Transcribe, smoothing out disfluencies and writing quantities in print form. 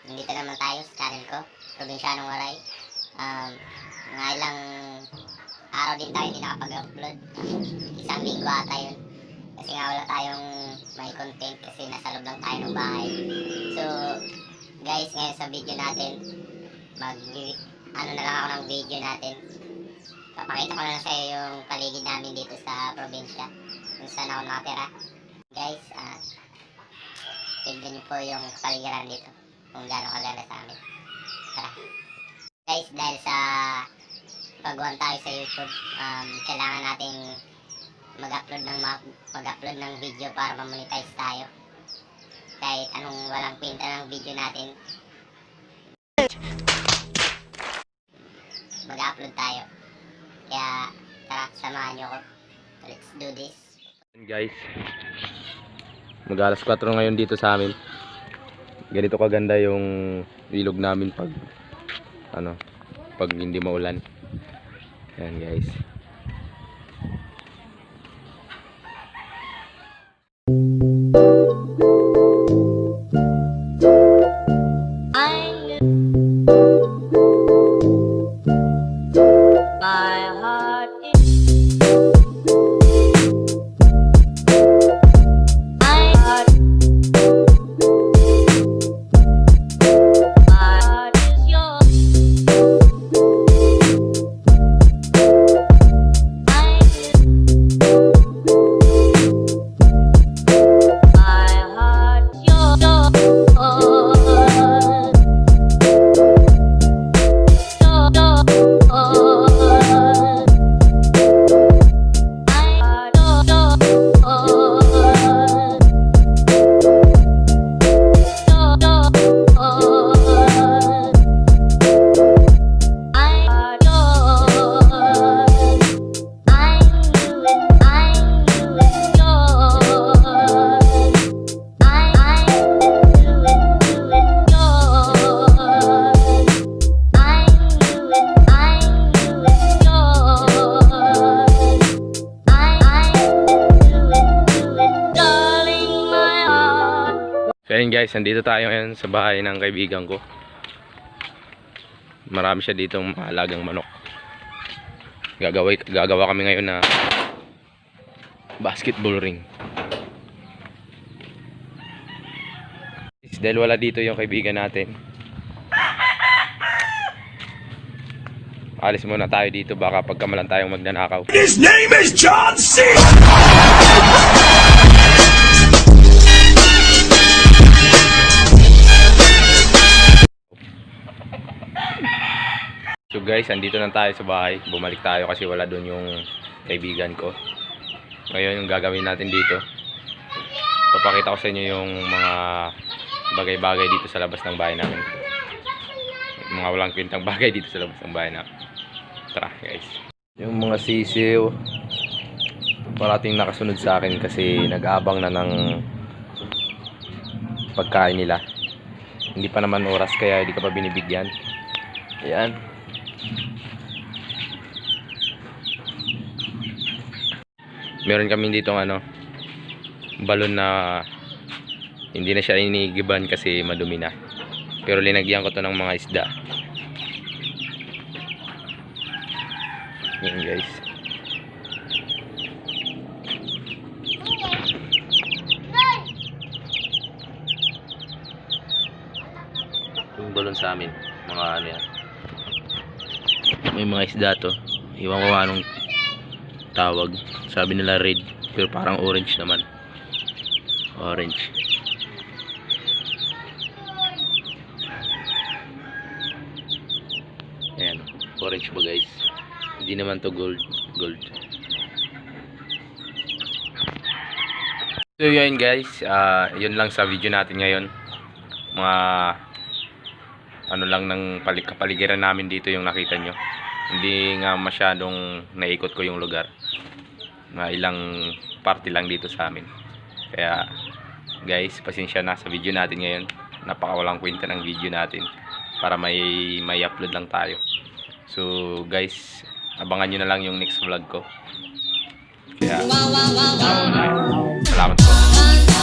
nandito naman tayo sa channel ko, Probinsyanong Waray. Mga ilang araw din tayo hindi nakapag-upload. Isang linggo ata yun. Kasi nga wala tayong may content kasi nasa loob lang tayo ng bahay. So, guys, ngayon sa video natin, ano na lang ako ng video natin. Papakita ko na lang sa iyo yung paligid namin dito sa probinsya, kung saan ako nakatira. Guys, tignan niyo po yung paligiran dito, kung gaano kaganda sa amin. Tara. Guys, dahil sa pagawaan tayo sa YouTube, kailangan nating mag-upload ng video para ma-monetize tayo. Kahit anong walang pinta ng video natin, mag-upload tayo. Kaya tara, samahan nyo ko. Let's do this. Guys, mag-alas 4 ngayon dito sa amin. Ganito kaganda yung ilog namin pag hindi maulan. Ayan guys. So ayun guys, nandito tayo ngayon sa bahay ng kaibigan ko. Marami siya ditong mahalagang manok. Gagawa kami ngayon na basketball ring. Dahil wala dito yung kaibigan natin, alis muna tayo dito, baka pagkamalan tayong magnanakaw. His name is John C. So guys, andito na tayo sa bahay. Bumalik tayo kasi wala doon yung kaibigan ko. Ngayon yung gagawin natin dito, papakita ko sa inyo yung mga bagay-bagay dito sa labas ng bahay namin. Mga walang kwentang bagay dito sa labas ng bahay namin. Tara guys. Yung mga sisiw parating nakasunod sa akin kasi nag-aabang na ng pagkain nila. Hindi pa naman oras kaya hindi ka pa binibigyan. Ayan. Meron kami dito balon na hindi na siya inigiban kasi madumi na. Pero linagyan ko to ng mga isda. Yan guys. Yung balon sa amin, mga yan. May mga isda to. Iwan ko anong tawag. Sabi nila red, pero parang orange naman. Orange. Ayan, orange ba guys? Hindi naman to gold. So yun guys, yun lang sa video natin ngayon. Mga lang ng kapaligiran namin dito yung nakita nyo. Hindi nga masyadong naikot ko yung lugar. Ilang party lang dito sa amin. Kaya guys, pasensya na sa video natin ngayon. Napakawalang kwenta ng video natin para may upload lang tayo. So guys, abangan nyo na lang yung next vlog ko. Kaya salamat po.